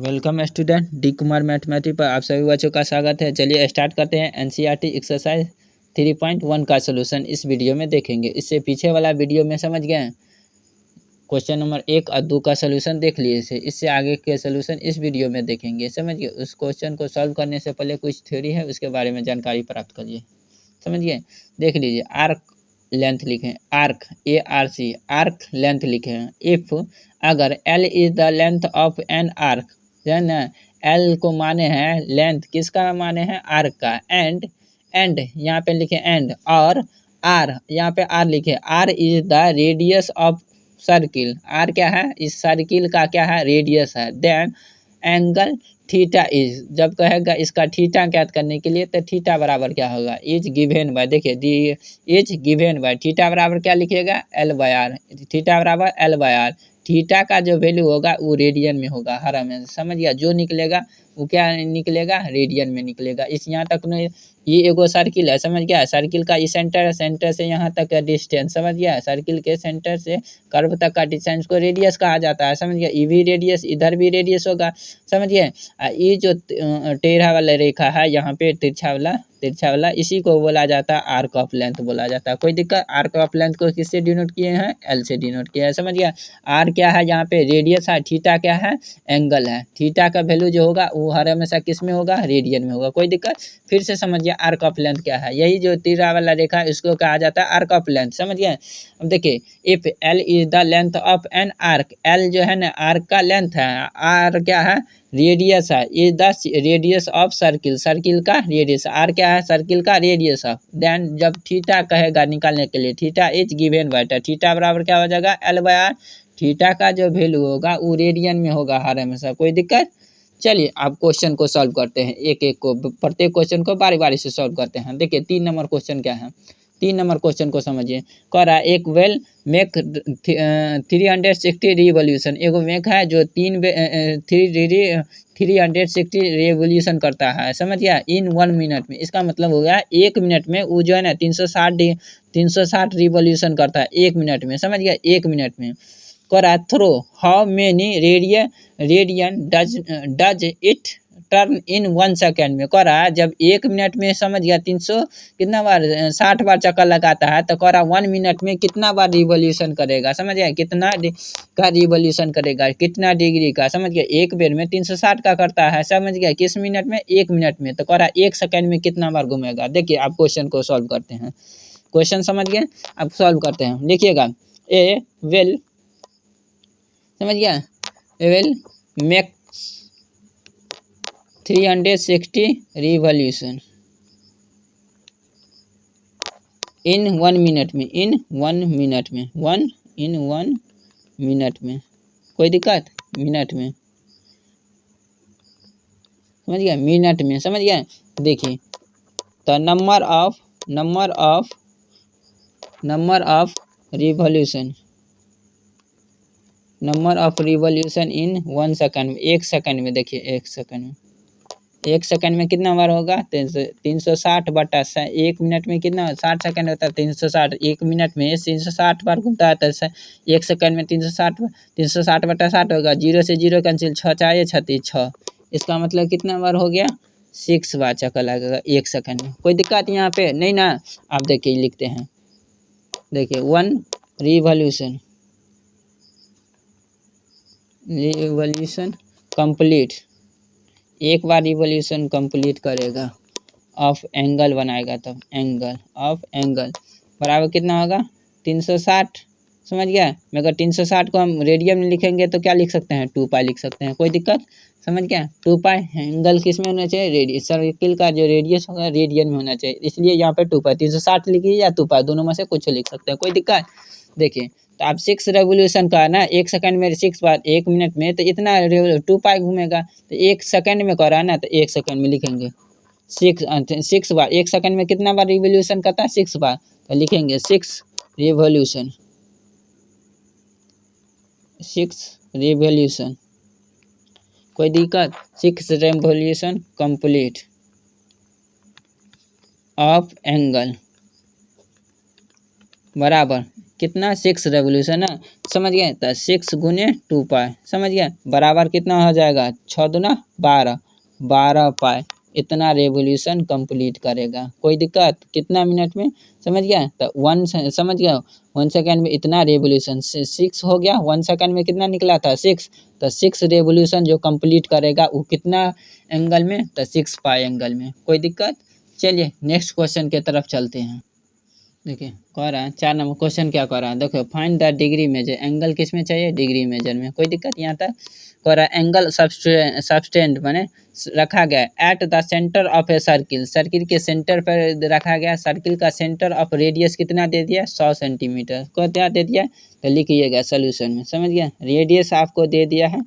Welcome student, D Kumar mathematics पर आप सभी बच्चों का स्वागत है। चलिए स्टार्ट करते हैं। एनसीईआरटी एक्सरसाइज 3.1 का सलूशन इस वीडियो में देखेंगे। इससे पीछे वाला वीडियो में समझ गए हैं, क्वेश्चन नंबर 1 और 2 का सलूशन देख लिए थे। इससे आगे के सलूशन इस वीडियो में देखेंगे। समझ गए। उस क्वेश्चन को सॉल्व करने से पहले कुछ थ्योरी है, उसके बारे में जानकारी प्राप्त करिए। समझ गए। देख लीजिए, आर्क लेंथ लिखें, आर्क ARC, आर्क लेंथ लिखें। इफ अगर L is the length of an arc, then L को माने हैं लेंथ, किसका माने हैं? आर्क का। एंड यहाँ पे लिखे एंड, और R यहाँ पे R लिखे, R is the radius of circle. R क्या है? इस सर्किल का क्या है? रेडियस है। देन एंगल थीटा इज, जब कहेगा इसका थीटा ज्ञात करने के लिए, तो थीटा बराबर क्या होगा? इज गिवेन बाय, देखिए दी इज गिवेन बाय, थीटा बराबर क्या लिखिएगा? L/R। थीटा बराबर L/R। थीटा का जो वैल्यू होगा वो रेडियन में होगा हर हमेशा। समझ गया। जो निकलेगा वो क्या निकलेगा? रेडियन में निकलेगा। इस यहाँ तक में ये एगो सर्किल है। समझ गया। सर्किल का इस सेंटर से यहाँ तक का डिस्टेंस, समझ गया। सर्किल के सेंटर से कर्व तक का डिस्टेंस को रेडियस कहा जाता है। समझ गया। ये भी रेडियस, इधर भी रेडियस होगा। समझ गए। ये जो टेढ़ा वाला रेखा है यहाँ पे, तिरछा वाला, इसी को बोला जाता है आर्क ऑफ लेंथ बोला जाता है। कोई दिक्कत? आर्क ऑफ लेंथ को किससे डिनोट किए हैं? L से डिनोट किया है। समझ गया। आर क्या है? यहाँ पे रेडियस है। थीटा क्या है? एंगल है। थीटा का वैल्यू जो होगा वो हर हमेशा किस में होगा? रेडियन में होगा। कोई दिक्कत? फिर से समझिए, आर्क ऑफ लेंथ क्या है? यही जो तिरछा वाला रेखा है इसको कहा जाता है आर्क ऑफ लेंथ। समझ गए। अब देखिए, if L is the length of an arc, L जो है ना आर्क का लेंथ है, R क्या है? रेडियस है। Is the radius of circle, circle का रेडियस। R क्या है? सर्किल का रेडियस ऑफ। देन जब थीटा कहेगा निकालने के लिए, theta is given by, theta बराबर क्या हो जाएगा? L/R। थीटा का जो वैल्यू होगा वो रेडियन में होगा हर हमेशा। कोई दिक्कत? चलिए अब क्वेश्चन को सॉल्व करते हैं, एक एक को, प्रत्येक क्वेश्चन को बारी बारी से सॉल्व करते हैं। देखिए 3 नंबर क्वेश्चन क्या है। 3 नंबर क्वेश्चन को समझिए। कह रहा है एक वेल मेक 360 रिवॉल्यूशन। एगो मेक है जो 360 रेवोल्यूशन करता है। समझ गया। इन 1 मिनट में, इसका मतलब हो गया 1 मिनट में वो जो है ना 360 रिवॉल्यूशन करता है 1 मिनट में। समझ गया। 1 मिनट में। करा throw how many radian does it turn in 1 second में। करा जब 1 मिनट में, समझ गया, 300 कितना बार 60 बार चक्कर लगाता है, तो करा 1 मिनट में कितना बार रिवॉल्यूशन करेगा? समझ गया। कितना का रिवॉल्यूशन करेगा, कितना डिग्री का? समझ गया। एक बेर में 360 का करता है। समझ गया। किस मिनट में? 1 मिनट में। तो करा 1 सेकेंड में कितना बार घूमेगा? देखिए आप क्वेश्चन को सॉल्व करते हैं। क्वेश्चन समझ गए। अब सॉल्व करते हैं। लिखिएगा, ए विल, समझ गया, will make 360 revolution in 1 minute में, इन 1 मिनट में, इन 1 मिनट में। कोई दिक्कत? मिनट में, समझ गया। मिनट में, समझ गया। देखिए तो number of revolution in 1 second में, 1 सेकेंड में। देखिए 1 सेकेंड में कितना बार होगा? 360 बटा 1 मिनट में कितना? 60 सेकेंड होता है। 360 1 मिनट में 360 बार घूमता है, तो 1 सेकेंड में 360 बटा 60 होगा। 0 से 0 कैंसिल, 6 4 36, 6। इसका मतलब कितना बार हो गया? 6 बार चक्कर लगेगा 1 सेकेंड में। कोई दिक्कत यहाँ पे नहीं ना? आप देखिए लिखते हैं। देखिए 1 रिवॉल्यूशन कंप्लीट, एक बार रिवॉल्यूशन कंप्लीट करेगा, ऑफ एंगल बनाएगा, तब एंगल ऑफ एंगल बराबर कितना होगा? 360। समझ गया। मगर 360 को हम रेडियन में लिखेंगे तो क्या लिख सकते हैं? 2π लिख सकते हैं। कोई दिक्कत? समझ गया। 2π एंगल किस में होना चाहिए? रेडियस, सर्किल का जो रेडियस होगा रेडियन में होना चाहिए, इसलिए यहाँ पे 2π, 360 लिखिए या 2π, दोनों में से कुछ लिख सकते हैं। कोई दिक्कत? देखिए तो आप 6 रेवोल्यूशन का ना 1 सेकंड में 6 बार 1 मिनट में, तो इतना 2π घूमेगा। तो 1 सेकंड में कर रहा है ना, तो 1 सेकंड में लिखेंगे 6 बार। 1 सेकंड में कितना बार रिवोल्यूशन करता है? 6 बार। तो लिखेंगे 6 रिवोल्यूशन। कोई दिक्कत? 6 रिवोल्यूशन कंप्लीट ऑफ एंगल बराबर कितना? 6 रेवोल्यूशन ना, समझ गए। तो 6 गुने 2 पाई, समझ गए, बराबर कितना हो जाएगा, 6 दूना 12, 12 पाई। इतना रेवोल्यूशन कंप्लीट करेगा। कोई दिक्कत, कितना मिनट में, समझ गया। तो समझ गया 1 सेकेंड में इतना रेवोल्यूशन 6 हो गया। 1 सेकेंड में कितना निकला था 6। तो 6 रेवोल्यूशन जो कंप्लीट करेगा वो कितना एंगल में, तो 6 पाई एंगल में। कोई दिक्कत। चलिए नेक्स्ट क्वेश्चन के तरफ चलते हैं। देखिए कह रहा है 4 नंबर क्वेश्चन क्या कह रहा है, देखो find the degree measure. Angle किस में चाहिए, डिग्री मेजर में। कोई दिक्कत यहाँ तक। कह रहा है एंगल सबस्टेंड माने रखा गया at the centre of a circle, circle के सेंटर पर रखा गया। सर्किल का सेंटर ऑफ रेडियस कितना दे दिया, 100 सेंटीमीटर। को क्या दे दिया, तो लिखिएगा सोल्यूशन में, समझ गया। रेडियस आपको दे दिया है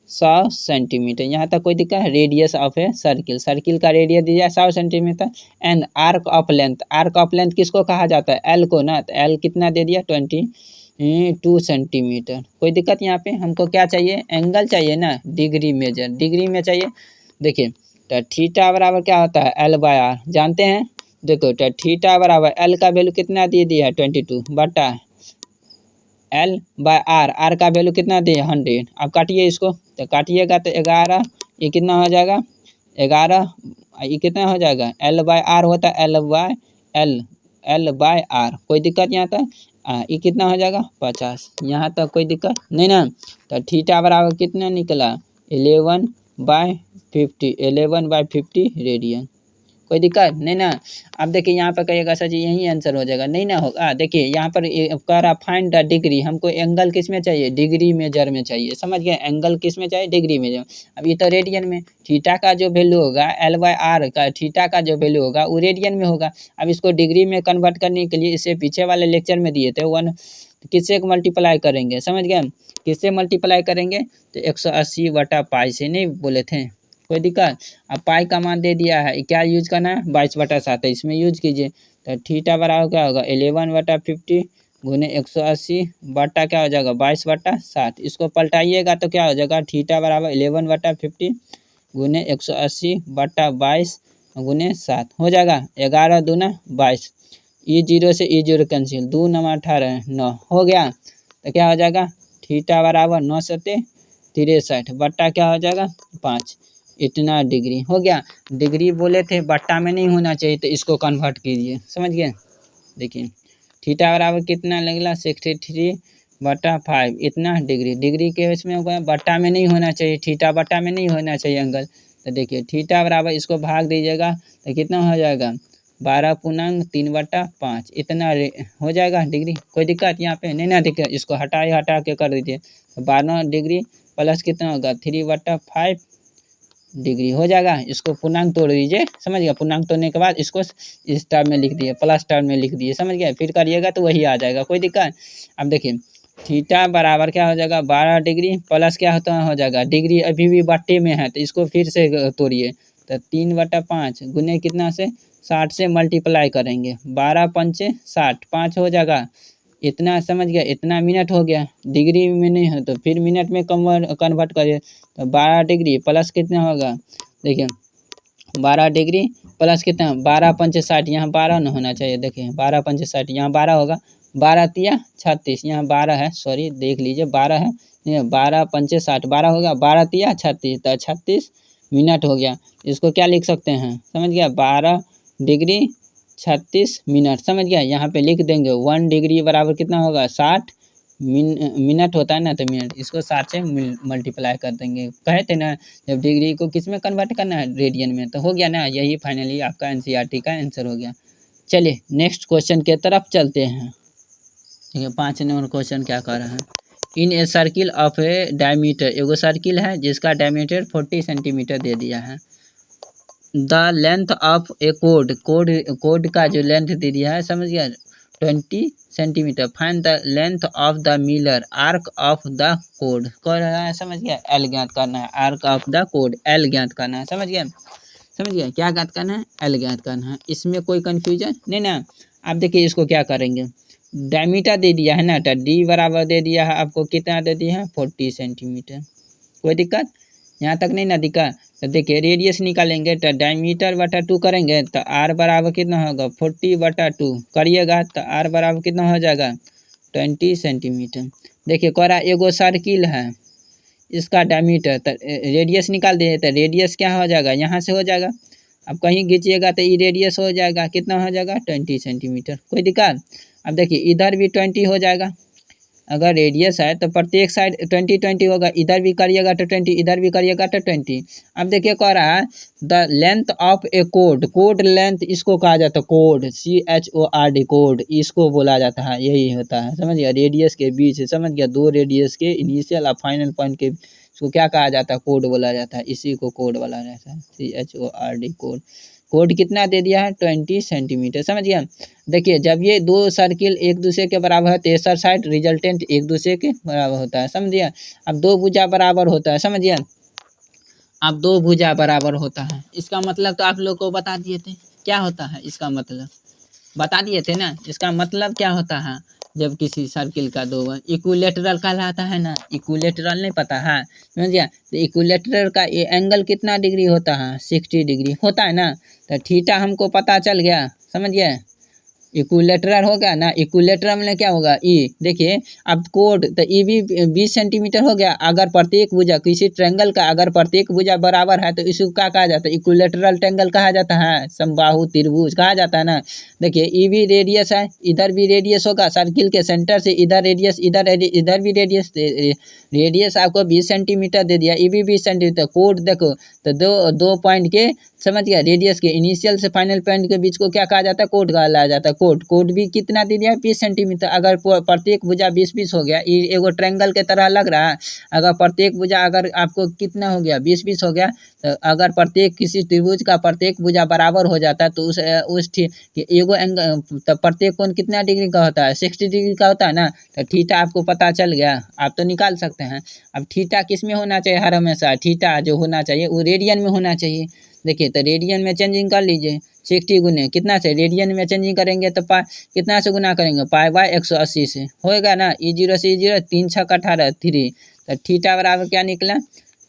100 सेंटीमीटर। यहाँ तक कोई दिक्कत है। Radius of a circle, circle का रेडियस दिया 100 centimetre. And arc of length, arc of length किसको कहा जाता है, एल को ना। तो एल कितना दे दिया 22 सेंटीमीटर। कोई दिक्कत यहाँ पे। हमको क्या चाहिए, एंगल चाहिए ना, डिग्री मेजर, डिग्री में चाहिए। देखिए तो थीटा बराबर क्या होता है, एल बाय आर, जानते हैं। देखो तो थीटा बराबर एल का वैल्यू कितना दे दिया है 22 बटा एल बाय आर, आर का वैल्यू कितना दिया 100। अब काटिए इसको, तो काटिएगा तो 11, ये कितना हो जाएगा 11, ये कितना हो जाएगा, एल बाय आर होता है एल बाय आर। कोई दिक्कत यहाँ तक। ये कितना हो जाएगा 50। यहाँ तक कोई दिक्कत नहीं ना। तो थीटा बराबर कितना निकला 11/50 रेडियन। कोई दिक्कत नहीं ना। अब देखिए यहाँ पर कहिएगा सर जी यही आंसर हो जाएगा, नहीं ना होगा। देखिए यहाँ पर कह रहा फाइंड द डिग्री, हमको एंगल किस में चाहिए, डिग्री मेजर में चाहिए, समझ गए। एंगल किस में चाहिए, डिग्री मेजर। अब ये तो रेडियन में, थीटा का जो वैल्यू होगा एल बाय आर का, थीटा का जो वैल्यू होगा वो रेडियन में होगा। अब इसको डिग्री में कन्वर्ट करने के लिए इससे पीछे वाले लेक्चर में दिए थे 1 किससे मल्टीप्लाई करेंगे, समझ गए। किससे मल्टीप्लाई करेंगे, तो 180 बटा पाई से, नहीं बोले थे। कोई दिक्कत। अब पाई का मान दे दिया है, क्या यूज करना है 22/7 है, इसमें यूज कीजिए। तो थीटा बराबर क्या होगा 11/50 गुने 180 बटा क्या हो जाएगा 22/7। इसको पलटाइएगा तो क्या हो जाएगा, थीटा बराबर 11/50 गुने 180 बटा 22 गुने 7 हो जाएगा। 11 दूना 22, ई 0 से ई 0 कैंसिल, 2 9 18 9 हो गया। तो क्या हो जाएगा थीटा बराबर 9 7 63 बट्टा क्या हो जाएगा 5, इतना डिग्री हो गया। डिग्री बोले थे बट्टा में नहीं होना चाहिए, तो इसको कन्वर्ट कीजिए, समझ गए। देखिए थीटा बराबर कितना लगेगा 63/5, इतना डिग्री। डिग्री के इसमें होगा बट्टा में नहीं होना चाहिए, थीटा बट्टा में नहीं होना चाहिए एंगल। तो देखिए थीटा बराबर इसको भाग दीजिएगा तो कितना हो जाएगा 12/3/5, इतना हो जाएगा डिग्री। कोई दिक्कत यहाँ पे नहीं ना, दिक्कत। इसको हटा के कर दीजिए। 12 डिग्री प्लस कितना होगा 3/5 डिग्री हो जाएगा। इसको पूर्णांक तोड़ दीजिए, समझ गया। पूर्णांक तोड़ने के बाद इसको इस टर्म में लिख दिए, प्लस टर्म में लिख दिए, समझ गया। फिर करिएगा तो वही आ जाएगा, कोई दिक्कत। अब देखिए थीटा बराबर क्या हो जाएगा 12 डिग्री प्लस क्या होता हो जाएगा, डिग्री अभी भी बट्टे में है तो इसको फिर से तोड़िए। तो 3/5 गुने कितना से 60 से मल्टीप्लाई करेंगे, 12 पंचे 60, 5 हो जाएगा, इतना, समझ गया। इतना मिनट हो गया, डिग्री में नहीं है तो फिर मिनट में कन्वर्ट करिए। तो 12 डिग्री प्लस कितना होगा, देखिए 12 डिग्री प्लस कितना 12 पंचे 60, यहाँ 12 न होना चाहिए। देखिए 12 पंचे 60, यहाँ 12 होगा, 12 तिया 36, यहाँ 12 है, सॉरी देख लीजिए 12 है, 12 पंचे 60, 12 होगा, 12 तिया 36, तो 36 मिनट हो गया। इसको क्या लिख सकते हैं, समझ गया, 12 डिग्री 36 मिनट, समझ गया। यहाँ पे लिख देंगे 1 डिग्री बराबर कितना होगा 60 मिनट होता है ना, तो मिनट, इसको 60 से मल्टीप्लाई कर देंगे। कहे थे ना जब डिग्री को किस में कन्वर्ट करना है, रेडियन में, तो हो गया ना। यही फाइनली आपका एनसीईआरटी का आंसर हो गया। चलिए नेक्स्ट क्वेश्चन के तरफ चलते हैं। ठीक है, 5 नंबर क्वेश्चन क्या कह रहा है, in a circle of a diameter, एगो सर्किल है जिसका डायमीटर 40 सेंटीमीटर दे दिया है। द लेंथ ऑफ ए कोड का जो लेंथ दे दिया है, समझ गया 20 centimetre. Find the length of the minor arc of the कोड, कह रहा है, समझ गया। एल ज्ञात करना है, आर्क ऑफ द कोड एल ज्ञात करना है, समझ गया। समझ गया क्या ज्ञात करना है, एल ज्ञात करना है। इसमें कोई कन्फ्यूजन नहीं ना। आप देखिए इसको क्या करेंगे, डायमीटर दे दिया है ना, तो डी बराबर दे दिया है आपको, कितना दे दिया है 40 सेंटीमीटर। कोई दिक्कत यहाँ तक नहीं ना दिक्कत। तो देखिए रेडियस निकालेंगे तो डायमीटर बटा 2 करेंगे तो आर बराबर कितना होगा 40/2 करिएगा तो आर बराबर कितना हो जाएगा 20 सेंटीमीटर। देखिए कह रहा एगो सर्किल है, इसका डायमीटर तो रेडियस निकाल दिए, तो रेडियस क्या हो जाएगा, यहाँ से हो जाएगा। अब कहीं खींचिएगा तो ये रेडियस हो जाएगा, कितना हो जाएगा 20 सेंटीमीटर, कोई दिक्कत। अब देखिए इधर भी 20 हो जाएगा, अगर रेडियस है तो प्रत्येक साइड 20 होगा, इधर भी करिएगा तो 20, इधर भी करिएगा तो 20। अब देखिए कह रहा है the length of a code, code length इसको कहा जाता है, कोड CHORD कोड इसको बोला जाता है, यही होता है, समझ गया। रेडियस के बीच, समझ गया, दो रेडियस के इनिशियल और फाइनल पॉइंट के इसको क्या कहा जाता है, कोड बोला जाता है, इसी को कोड बोला जाता है, CHORD कोड। कोड कितना दे दिया है 20 सेंटीमीटर, समझ गया। देखिए जब ये दो सर्किल एक दूसरे के बराबर है, तेसर साइड रिजल्टेंट एक दूसरे के बराबर होता है, समझिए। अब दो भुजा बराबर होता है, समझिए। अब दो भुजा बराबर होता है, इसका मतलब तो आप लोग को बता दिए थे, क्या होता है इसका मतलब बता दिए थे ना। इसका मतलब क्या होता है, जब किसी सर्किल का दो इक्विलेटरल कहलाता है ना, इक्विलेटरल नहीं पता है, समझिए। तो इक्विलेटरल का ये एंगल कितना डिग्री होता है, 60 डिग्री होता है ना। तो थीटा हमको पता चल गया, समझिए। इक्विलेटरल हो गया ना, इक्विलेटरल में क्या होगा ई, देखिए अब कोड तो ई भी 20 सेंटीमीटर हो गया। अगर प्रत्येक भुजा किसी ट्रायंगल का अगर प्रत्येक भुजा बराबर है तो इसको क्या कहा जाता है, इक्विलेटरल ट्रायंगल कहा जाता है, समबाहु त्रिभुज कहा जाता है ना। देखिए ई भी रेडियस है, इधर भी रेडियस होगा, सर्किल के सेंटर से इधर रेडियस, इधर भी रेडियस, रेडियस आपको 20 सेंटीमीटर दे दिया, ई भी 20 सेंटीमीटर। कोड देखो तो दो पॉइंट के, समझ गया, रेडियस के इनिशियल से फाइनल पॉइंट के बीच को क्या कहा जाता है, कोड कहा जाता है। कोड भी कितना दे दिया 20 सेंटीमीटर। अगर प्रत्येक भुजा 20-20 हो गया, ये एगो ट्रायंगल के तरह लग रहा है। अगर प्रत्येक भुजा अगर आपको कितना हो गया 20-20 हो गया, तो अगर प्रत्येक किसी त्रिभुज का प्रत्येक भुजा बराबर हो जाता है तो उस एगो एंगल तो प्रत्येक कोण कितना डिग्री का होता है, 60 डिग्री का होता है ना। तो थीटा आपको पता चल गया, आप तो निकाल सकते हैं। अब थीटा किस में होना चाहिए, हर हमेशा थीटा जो होना चाहिए वो रेडियन में होना चाहिए। देखिए तो रेडियन में चेंजिंग कर लीजिए, 60 गुने कितना से रेडियन में चेंजिंग करेंगे तो कितना से गुना करेंगे, π/180 से होएगा ना। E0 से E0, 3 6 18 3, तो थीटा बराबर क्या निकला,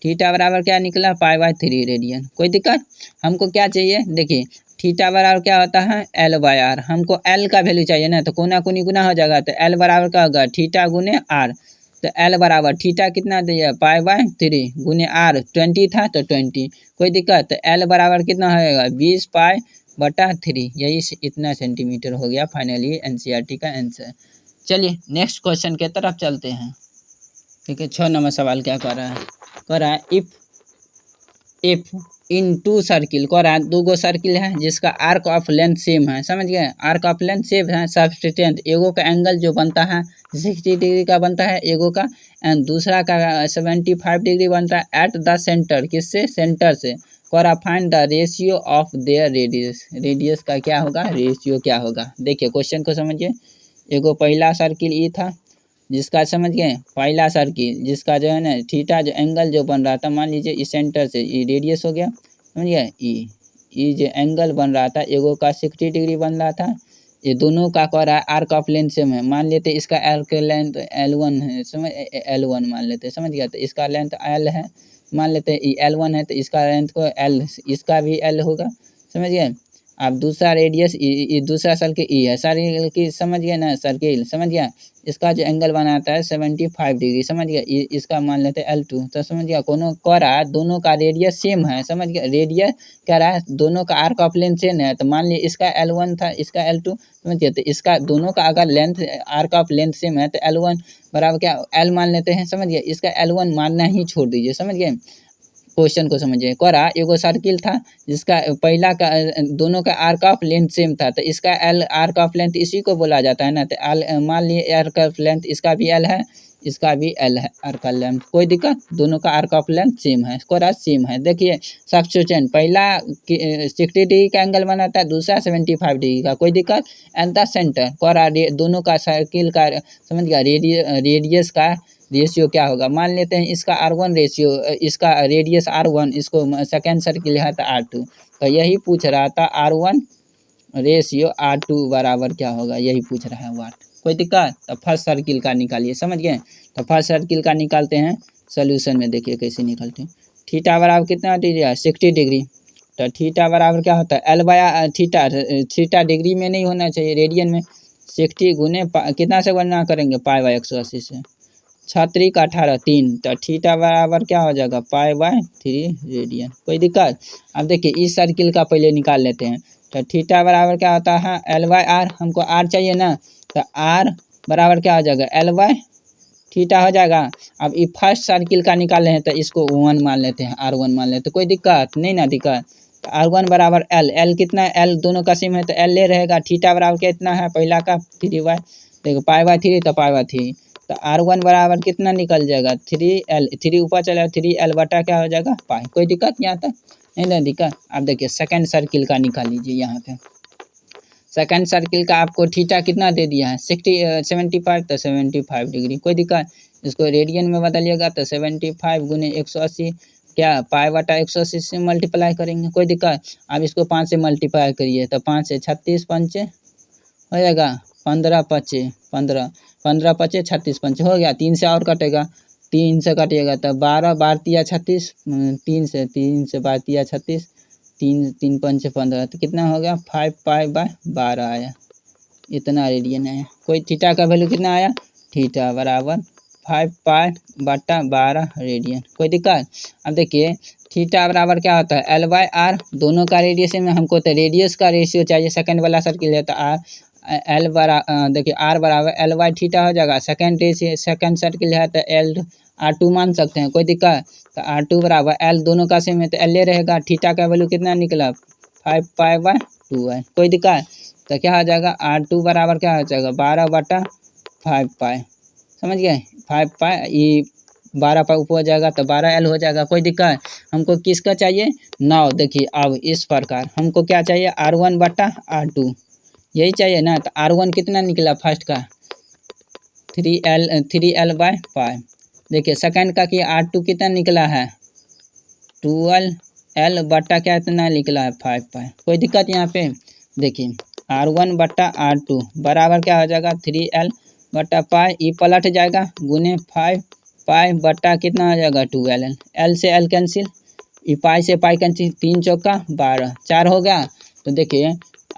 थीटा बराबर क्या निकला π/3 रेडियन। कोई दिक्कत, हमको क्या चाहिए, देखिए थीटा बराबर क्या होता है L/R, हमको L का वैल्यू चाहिए ना, तो कोना कोनी गुना हो जाएगा, तो L बराबर क्या होगा थीटा गुने R। तो L बराबर थीटा कितना दिया π/3 गुने R, 20 था तो 20, कोई दिक्कत। तो L बराबर कितना होएगा 20π/3, यही इतना सेंटीमीटर हो गया फाइनली NCERT का आंसर। चलिए नेक्स्ट क्वेश्चन के तरफ चलते हैं। ठीक है, 6 नंबर सवाल क्या कर रहा है, कह रहा है इफ इन टू सर्किल, कह रहा है दो गो सर्किल है जिसका आर्क ऑफ लेंथ सेम है, समझ गए, आर्क ऑफ लेंथ सेम है। सब्सटेंट एगो का एंगल जो बनता है 60 डिग्री का बनता है एगो का, एंड दूसरा का 75 डिग्री बनता है एट द सेंटर, किससे, सेंटर से। कह रहा find the ratio of their radius, radius का क्या होगा, रेशियो क्या होगा। देखिए क्वेश्चन को समझिए। एगो पहला सर्किल ई था जिसका, समझ गए, पहला सर्किल जिसका जो है ना थीटा जो एंगल जो बन रहा था, मान लीजिए इस सेंटर से ई रेडियस हो गया, समझ गए। ई जो एंगल बन रहा था एगो का 60 डिग्री बन रहा था, ये दोनों का कह रहा है आर्क ऑफ लेंथ सेम है। मान लेते इसका आर्क लेंथ L1 है, समझ L1 मान लेते, समझ गया। तो इसका लेंथ L है, मान लेते हैं L1 है तो इसका लेंथ को L, इसका भी L होगा, समझ गए। अब दूसरा रेडियस दूसरा सर्किल ई है, सर्किल की, समझ गए ना, सर्किल, समझ गया। इसका जो एंगल बनाता है 75 डिग्री, समझ गया। इसका मान लेते हैं L2, तो समझ गया कोनो कह रहा है दोनों का रेडियस सेम है, समझ गया। रेडियस कह रहा है दोनों का आर्क ऑफ लेंथ सेम है, तो मान लिया इसका L1 था इसका L2, समझ गया। तो इसका दोनों का अगर length arc of length same है तो L1 बराबर क्या L मान लेते हैं, समझ गया। इसका L1 मानना ही छोड़ दीजिए, समझ गए। क्वेश्चन को समझिए। कह रहा एगो सर्किल था जिसका पहला का दोनों का आर्क ऑफ लेंथ सेम था, तो इसका L आर्क ऑफ लेंथ इसी को बोला जाता है ना। तो L मान लिए आर्क ऑफ लेंथ इसका भी L है, इसका भी L है आर्क ऑफ लेंथ, कोई दिक्कत, दोनों का आर्क ऑफ लेंथ सेम है, कह रहा सेम है। देखिए सब्स्टिट्यूशन, पहला 60 डिग्री का एंगल बनाता है, दूसरा 75 डिग्री का, कोई दिक्कत। एंड द सेंटर, कह रहा दोनों का सर्किल का, समझ गया, रेडियस का रेशियो क्या होगा। मान लेते हैं इसका R1 रेशियो, इसका रेडियस R1, इसको सेकेंड सर्किल है तो R2, तो यही पूछ रहा था R1 रेशियो R2 बराबर क्या होगा, यही पूछ रहा है वाट, कोई दिक्कत। तो फर्स्ट सर्किल का निकालिए, समझ गए। तो फर्स्ट सर्किल का निकालते हैं, सोल्यूशन में देखिए कैसे निकालते हैं। थीटा बराबर कितना डिग्री, 60 डिग्री, तो थीटा बराबर क्या होता है L/, थीटा डिग्री में नहीं होना चाहिए, रेडियन में। 60 गुने कितना से गणना करेंगे π/180 से, 6 का 18 3, तो थीटा बराबर क्या हो जाएगा π/3 रेडियन। कोई दिक्कत? अब देखिए इस सर्किल का पहले निकाल लेते हैं। तो थीटा बराबर क्या होता है L/R, हमको R चाहिए ना, तो R बराबर क्या हो जाएगा L/थीटा हो जाएगा। अब ये फर्स्ट सर्किल का निकाल रहे हैं तो इसको 1 मान लेते हैं, R1 मान लेते हैं। कोई दिक्कत नहीं ना? दिक्कत तो R1 बराबर L कितना है, L दोनों का सेम है तो L ले रहेगा। थीटा बराबर कितना है पहला का 3/, देखो π/3 तो π/3, तो R1 बराबर कितना निकल जाएगा 3L, 3 ऊपर चला 3L बटा क्या हो जाएगा पाई। कोई दिक्कत यहाँ तक? नहीं ना दिक्कत। अब देखिए सेकंड सर्किल का निकाल लीजिए। यहाँ पे सेकंड सर्किल का आपको थीटा कितना दे दिया है 75, तो 75 डिग्री। कोई दिक्कत? इसको रेडियन में बदलिएगा तो 75 गुने 180 क्या π/180 से मल्टीप्लाई करेंगे। कोई दिक्कत? अब इसको 5 से मल्टीप्लाई करिए तो 5 से 36 पंचे हो जाएगा 15 पचे 15, 15 पचे 36 पंचे हो गया। 3 से और कटेगा, 3 से कटिएगा तो 12 12 36, 3 से 12 36, 3 3 पंचे 15, तो कितना हो गया 5π/12 आया। इतना रेडियन आया। कोई थीटा का वैल्यू कितना आया, थीटा बराबर 5π/12 रेडियन। कोई दिक्कत? अब देखिए थीटा बराबर क्या होता है L/R, दोनों का रेडियस में हमको तो रेडियस का रेशियो चाहिए। सेकंड वाला सर्किल है तो देखिए R बराबर L/थीटा हो जाएगा। सेकंड सर्किल है तो R2 मान सकते हैं। कोई दिक्कत? तो R2 बराबर L दोनों का सेम है तो L रहेगा। थीटा का वैल्यू कितना निकला 5π/2 है। कोई दिक्कत? तो क्या हो जाएगा R2 बराबर क्या हो जाएगा 12/5π। समझ गए? 5π ये 12 पर ऊपर हो जाएगा तो 12L हो जाएगा। कोई दिक्कत? हमको किसका चाहिए 9। देखिए अब इस प्रकार हमको क्या चाहिए R1/R2, यही चाहिए ना। तो R1 कितना निकला फर्स्ट का 3L/5। देखिए सेकंड का कि R2 कितना निकला है 12L बटा क्या इतना निकला है 5π। कोई दिक्कत यहाँ पे? देखिए R1/R2 बराबर क्या हो जाएगा 3L/π, ये पलट जाएगा गुने 5π बटा कितना आ जाएगा 2L, L से L कैंसिल, ये पाई से पाई कैंसिल, 3 चौका 12, 4 हो गया। तो देखिए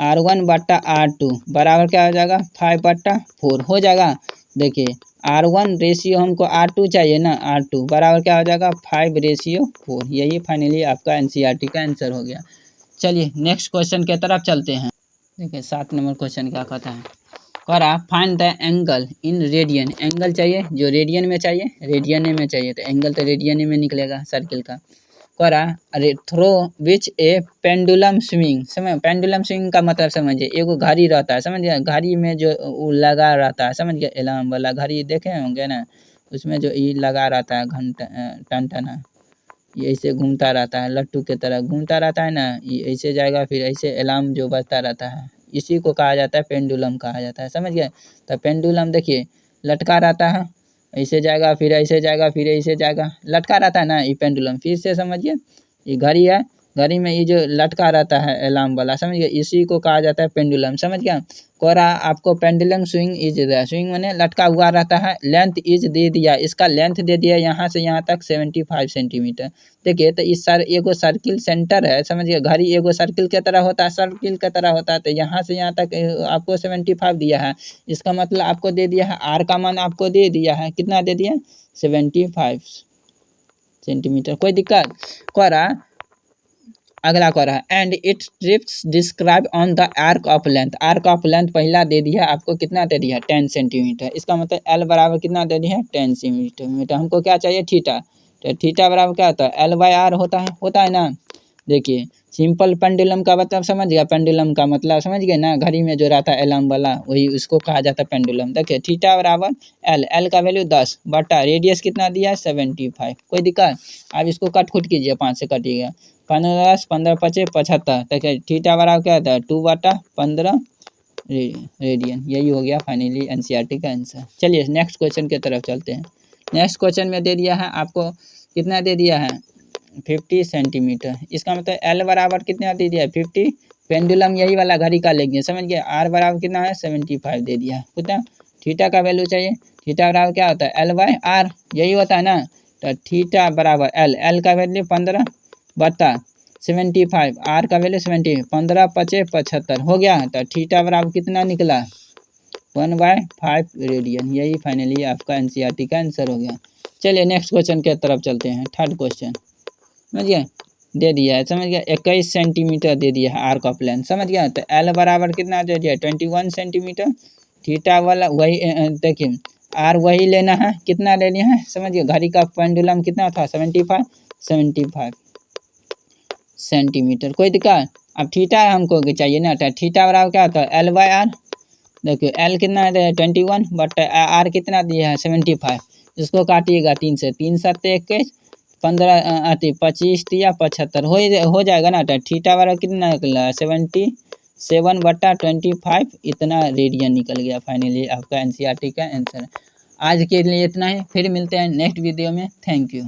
R1/R2 बराबर क्या हो जाएगा 5/4 हो जाएगा। देखिए R1 रेशियो हमको R2 चाहिए ना, R2 बराबर क्या हो जाएगा 5/4। यही फाइनली आपका NCERT का आंसर हो गया। चलिए नेक्स्ट क्वेश्चन की तरफ चलते हैं। देखिए 7 नंबर क्वेश्चन क्या कहता है, कह रहा find the angle in radian. Angle चाहिए जो रेडियन में चाहिए, रेडियन में चाहिए, तो एंगल तो रेडियन में निकलेगा सर्किल का। कह रहा अरे through which A pendulum swing. समझ, पेंडुलम स्विंग का मतलब समझिए एगो घड़ी रहता है, समझ गया, घड़ी में जो वो लगा रहता है, समझ गया, अलार्म वाला घड़ी देखे होंगे ना, उसमें जो ये लगा रहता है घंटा टनटना, ये ऐसे घूमता रहता है, लट्टू के तरह घूमता रहता है ना, ये ऐसे जाएगा फिर ऐसे अलार्म जो बजता रहता है, इसी को कहा जाता है पेंडुलम कहा जाता है। समझ गए? तो पेंडुलम देखिए लटका रहता है, ऐसे जाएगा फिर ऐसे जाएगा फिर ऐसे जाएगा, लटका रहता है ना ये पेंडुलम। फिर से समझिए ये घड़ी है, घड़ी में ये जो लटका रहता है अलार्म वाला, समझ गए, इसी को कहा जाता है पेंडुलम। समझ गया? कोरा आपको pendulum swing is the swing मैंने लटका हुआ रहता है। लेंथ इज दे दिया, इसका लेंथ दे दिया यहाँ से यहाँ तक 75 सेंटीमीटर। देखिए तो इस एगो सर्किल सेंटर है, समझिए, घड़ी एगो सर्किल की तरह होता है, सर्किल की तरह होता है, तो यहाँ से यहाँ तक आपको 75 दिया है। इसका मतलब आपको दे दिया है R का मान आपको दे दिया है, कितना दे दिया 75 सेंटीमीटर। कोई दिक्कत? कह रहा अगला कह रहा है and it trips describe on the arc of length. Arc of length पहला दे दिया आपको, कितना दे दिया 10 सेंटीमीटर। इसका मतलब L बराबर कितना दे दिया 10 सेंटीमीटर। हमको क्या चाहिए थीटा, तो थीटा बराबर क्या होता है L/R होता है ना। देखिए सिंपल पेंडुलम का मतलब समझ गया, पेंडुलम का मतलब समझ गए ना, घड़ी में जो रहता है अलार्म वाला, वही उसको कहा जाता है पेंडुलम। देखिए थीटा बराबर L का वैल्यू 10 बटा रेडियस कितना दिया है 75। कोई दिक्कत? अब इसको कट खुट कीजिए, 5 से कटिएगा, 15 15 पचे 75। देखिए थीटा बराबर क्या होता है 2/15 रेडियन। यही हो गया फाइनली NCERT का आंसर। चलिए नेक्स्ट क्वेश्चन की तरफ चलते हैं। नेक्स्ट क्वेश्चन में दे दिया है आपको, कितना दे दिया है 50 सेंटीमीटर। इसका मतलब L बराबर कितना दे दिया है 50। पेंडुलम यही वाला घड़ी का लेंगे, समझ गए। R बराबर कितना है 75 दे दिया है। कितना थीटा का वैल्यू चाहिए, थीटा बराबर क्या होता है L/R, यही होता है ना। तो थीटा बराबर L का वैल्यू 15 बता 75, R का वैल्यू 70, 15 पचे 75 हो गया। तो थीटा बराबर कितना निकला 1/5 रेडियन। यही फाइनली आपका एनसीईआरटी का आंसर हो गया। चलिए नेक्स्ट क्वेश्चन की तरफ चलते हैं। थर्ड क्वेश्चन समझिए दे दिया है, समझ गया 21 सेंटीमीटर दे दिया है आर्क ऑफ लेंथ, समझ गया। तो एल बराबर कितना दे दिया 21 सेंटीमीटर। थीटा वाला वही देखिए आर वही लेना है, कितना ले लिया है समझिए। घड़ी का पेंडुलम कितना था 75 सेंटीमीटर। कोई दिक्कत। अब थीटा हमको चाहिए ना, तो थीटा बराबर क्या होता है L/R। देखिए एल कितना है 21 बट आर कितना दिया है 75। इसको काटिएगा 3 से, 3 7 21 15 25 या 75 हो जाएगा ना। तो थीटा वाला कितना निकला 77/25 इतना रेडियन निकल गया फाइनली आपका एनसीईआरटी का आंसर। आज के लिए इतना ही, फिर मिलते हैं नेक्स्ट वीडियो में। Thank you.